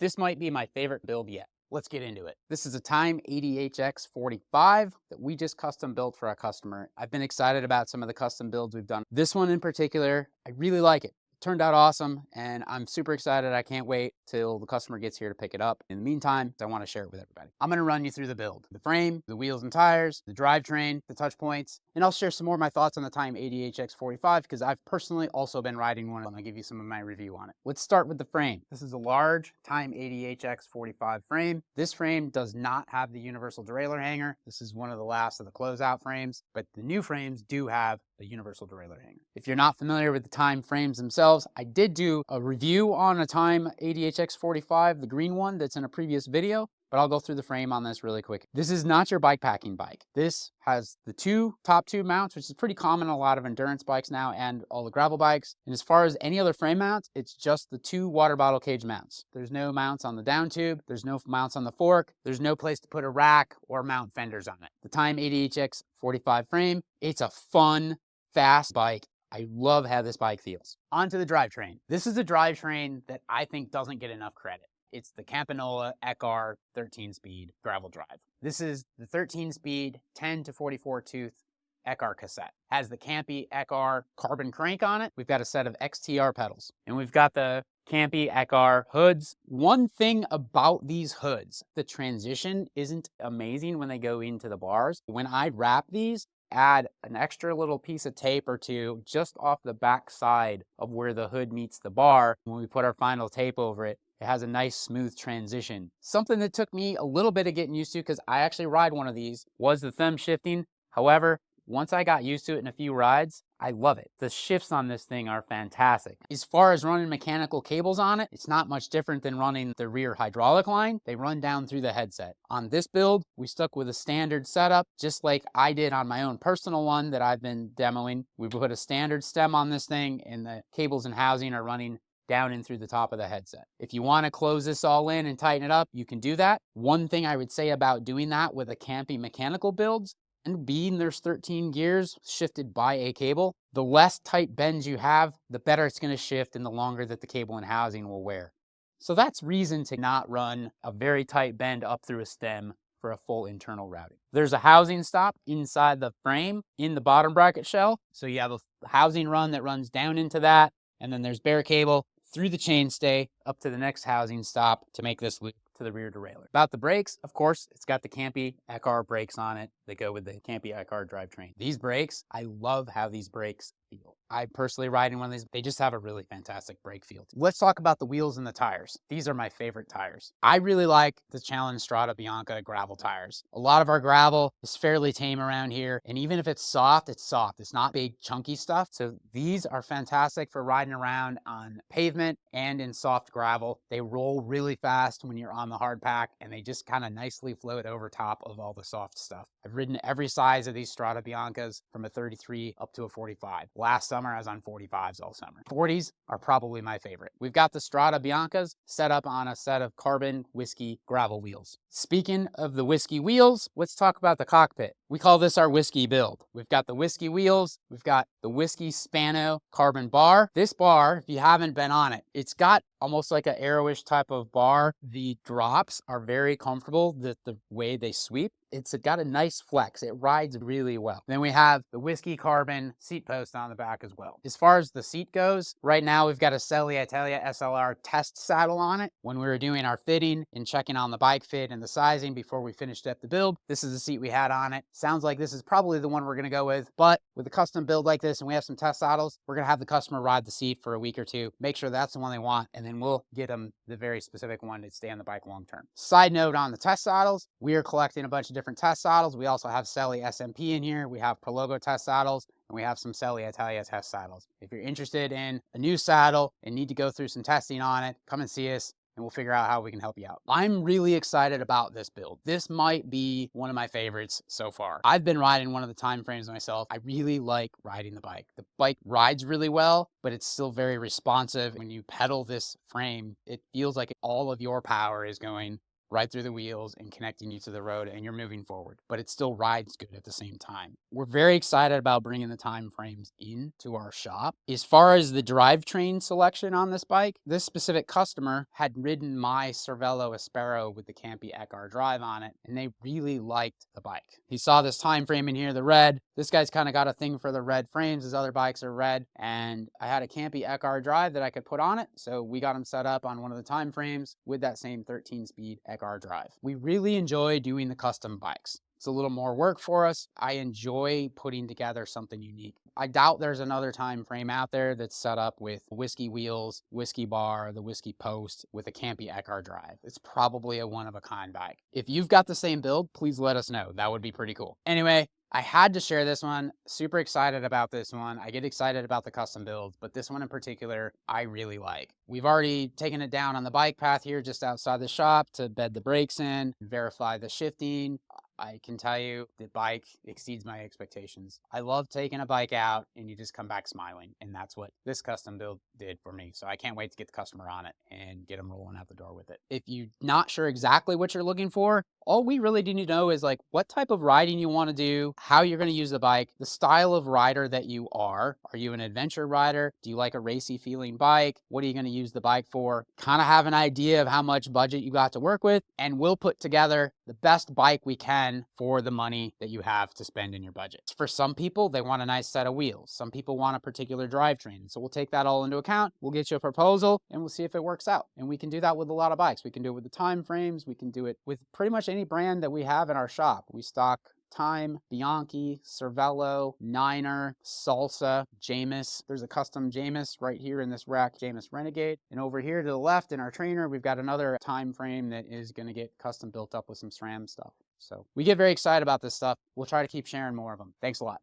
This might be my favorite build yet. Let's get into it. This is a TIME ADHX 45 that we just custom built for our customer. I've been excited about some of the custom builds we've done. This one in particular, I really like it. Turned out awesome, and I'm super excited. I can't wait till the customer gets here to pick it up. In the meantime, I want to share it with everybody. I'm going to run you through the build, the frame, the wheels and tires, the drivetrain, the touch points, and I'll share some more of my thoughts on the TIME ADHX 45 because I've personally also been riding one, and I'll give you some of my review on it. Let's start with the frame. This is a large TIME ADHX 45 frame. This frame does not have the universal derailleur hanger. This is one of the last of the closeout frames, but the new frames do have a universal derailleur hanger. If you're not familiar with the TIME frames themselves, I did do a review on a TIME ADHX 45, the green one that's in a previous video, but I'll go through the frame on this really quick. This is not your bike packing bike. This has the top two mounts, which is pretty common on a lot of endurance bikes now and all the gravel bikes. And as far as any other frame mounts, it's just the two water bottle cage mounts. There's no mounts on the down tube. There's no mounts on the fork. There's no place to put a rack or mount fenders on it. The TIME ADHX 45 frame, it's a fun, fast bike. I love how this bike feels. On to the drivetrain. This is a drivetrain that I think doesn't get enough credit. It's the Campagnolo Ekar 13-speed gravel drive. This is the 13-speed 10 to 44 tooth Ekar cassette. Has the Campy Ekar carbon crank on it. We've got a set of XTR pedals, and we've got the Campy Ekar hoods. One thing about these hoods, the transition isn't amazing when they go into the bars. When I wrap these, add an extra little piece of tape or two just off the back side of where the hood meets the bar. When we put our final tape over it, it has a nice smooth transition. Something that took me a little bit of getting used to, because I actually ride one of these, was the thumb shifting. However, once I got used to it in a few rides, I love it. The shifts on this thing are fantastic. As far as running mechanical cables on it, it's not much different than running the rear hydraulic line. They run down through the headset. On this build, we stuck with a standard setup, just like I did on my own personal one that I've been demoing. We put a standard stem on this thing, and the cables and housing are running down in through the top of the headset. If you want to close this all in and tighten it up, you can do that. One thing I would say about doing that with a Campy mechanical builds, and being there's 13 gears shifted by a cable, the less tight bends you have, the better it's going to shift and the longer that the cable and housing will wear. So that's reason to not run a very tight bend up through a stem for a full internal routing. There's a housing stop inside the frame in the bottom bracket shell. So you have a housing run that runs down into that, and then there's bare cable through the chainstay up to the next housing stop to make this loop to the rear derailleur. About the brakes, of course, it's got the Campy Ekar brakes on it that go with the Campy Ekar drivetrain. These brakes, I love how these brakes feel. I personally ride in one of these. They just have a really fantastic brake feel. Let's talk about the wheels and the tires. These are my favorite tires. I really like the Challenge Strada Bianca gravel tires. A lot of our gravel is fairly tame around here, and even if it's soft, it's soft. It's not big, chunky stuff. So these are fantastic for riding around on pavement and in soft gravel. They roll really fast when you're on the hard pack, and they just kind of nicely float over top of all the soft stuff. I've ridden every size of these Strada Biancas from a 33 up to a 45. Last summer, I was on 45s all summer. 40s are probably my favorite. We've got the Strada Biancas set up on a set of carbon Whisky gravel wheels. Speaking of the Whisky wheels, let's talk about the Cockpit. We call this our Whisky build. We've got the Whisky wheels. We've got the Whisky Spano carbon bar. This bar, if you haven't been on it, it's got almost like an arrowish type of bar. The drops are very comfortable, the way they sweep. It's got a nice flex. It rides really well. Then we have the Whisky carbon seat post on the back as well. As far as the seat goes, right now we've got a Selle Italia SLR test saddle on it. When we were doing our fitting and checking on the bike fit and the sizing before we finished up the build, this is the seat we had on it. Sounds like this is probably the one we're going to go with, but with a custom build like this and we have some test saddles, we're going to have the customer ride the seat for a week or two, make sure that's the one they want, and then we'll get them the very specific one to stay on the bike long term. Side note on the test saddles, we are collecting a bunch of different test saddles. We also have Selle SMP in here. We have Prologo test saddles, and we have some Selle Italia test saddles. If you're interested in a new saddle and need to go through some testing on it, come and see us, and we'll figure out how we can help you out. I'm really excited about this build. This might be one of my favorites so far. I've been riding one of the time frames myself. I really like riding the bike. The bike rides really well, but it's still very responsive. When you pedal this frame, it feels like all of your power is going right through the wheels and connecting you to the road, and you're moving forward, but it still rides good at the same time. We're very excited about bringing the time frames into our shop. As far as the drivetrain selection on this bike, this specific customer had ridden my Cervelo Aspero with the Campagnolo Ekar drive on it, and they really liked the bike. He saw this time frame in here, the red. This guy's kind of got a thing for the red frames. His other bikes are red, and I had a Campagnolo Ekar drive that I could put on it, so we got him set up on one of the time frames with that same 13-speed Ekar drive. We really enjoy doing the custom bikes. It's a little more work for us. I enjoy putting together something unique. I doubt there's another time frame out there that's set up with Whisky wheels, Whisky bar, the Whisky post with a Campagnolo Ekar drive. It's probably a one-of-a-kind bike. If you've got the same build, please let us know. That would be pretty cool. Anyway, I had to share this one. Super excited about this one. I get excited about the custom builds, but this one in particular, I really like. We've already taken it down on the bike path here just outside the shop to bed the brakes in, verify the shifting. I can tell you the bike exceeds my expectations. I love taking a bike out and you just come back smiling. And that's what this custom build did for me. So I can't wait to get the customer on it and get them rolling out the door with it. If you're not sure exactly what you're looking for, all we really need to know is like what type of riding you want to do, how you're going to use the bike, the style of rider that you are. Are you an adventure rider? Do you like a racy feeling bike? What are you going to use the bike for? Kind of have an idea of how much budget you got to work with, and we'll put together the best bike we can for the money that you have to spend in your budget. For some people, they want a nice set of wheels. Some people want a particular drivetrain. So we'll take that all into account. We'll get you a proposal and we'll see if it works out. And we can do that with a lot of bikes. We can do it with the time frames. We can do it with pretty much any brand that we have in our shop. We stock Time, Bianchi, Cervelo, Niner, Salsa, Jamis. There's a custom Jamis right here in this rack, Jamis Renegade. And over here to the left in our trainer, we've got another time frame that is going to get custom built up with some SRAM stuff. So we get very excited about this stuff. We'll try to keep sharing more of them. Thanks a lot.